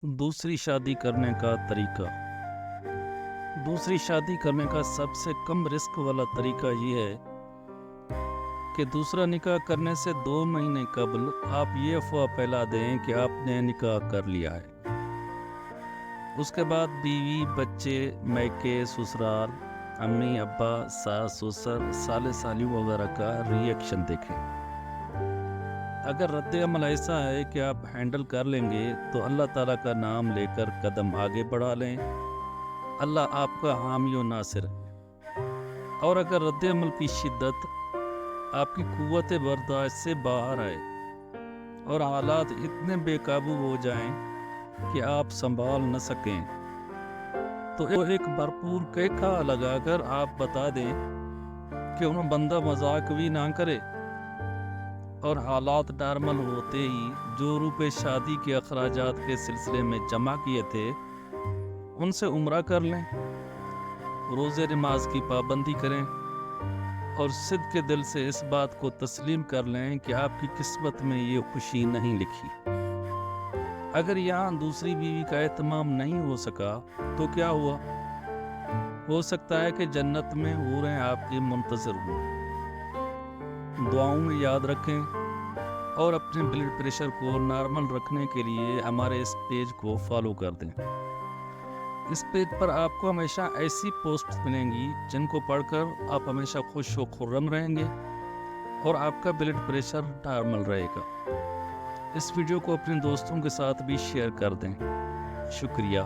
दूसरी शादी करने का तरीका। दूसरी शादी करने का सबसे कम रिस्क वाला तरीका ये है कि दूसरा निकाह करने से 2 महीने कबल आप ये अफवाह फैला दें कि आपने निकाह कर लिया है। उसके बाद बीवी, बच्चे, मैके, ससुराल, अम्मी, अब्बा, सास, ससुर, साले सालियों वगैरह का रिएक्शन देखें। अगर रद्द-ए-अमल ऐसा है कि आप हैंडल कर लेंगे तो अल्लाह ताला का नाम लेकर कदम आगे बढ़ा लें। अल्लाह आपका हामी और नासिर है। और अगर रद्द-ए-अमल की शिद्दत आपकी कुव्वत बर्दाश्त से बाहर आए और हालात इतने बेकाबू हो जाएं कि आप संभाल न सकें तो एक भरपूर कहका लगाकर आप बता दें कि उन्हें बंदा मजाक भी ना करे और हालात नॉर्मल होते ही जो रुपए शादी के अखराजात के सिलसिले में जमा किए थे उनसे उम्रा कर लें, रोज़े नमाज की पाबंदी करें और सिद्ध के दिल से इस बात को तस्लीम कर लें कि आपकी किस्मत में ये खुशी नहीं लिखी। अगर यहाँ दूसरी बीवी का एहतमाम नहीं हो सका तो क्या हुआ? हो सकता है कि जन्नत में हूरें आपके मुंतज़िर हों। दुआओं में याद रखें और अपने ब्लड प्रेशर को नॉर्मल रखने के लिए हमारे इस पेज को फॉलो कर दें। इस पेज पर आपको हमेशा ऐसी पोस्ट मिलेंगी जिनको पढ़कर आप हमेशा खुश व खुर्रम रहेंगे और आपका ब्लड प्रेशर नॉर्मल रहेगा। इस वीडियो को अपने दोस्तों के साथ भी शेयर कर दें। शुक्रिया।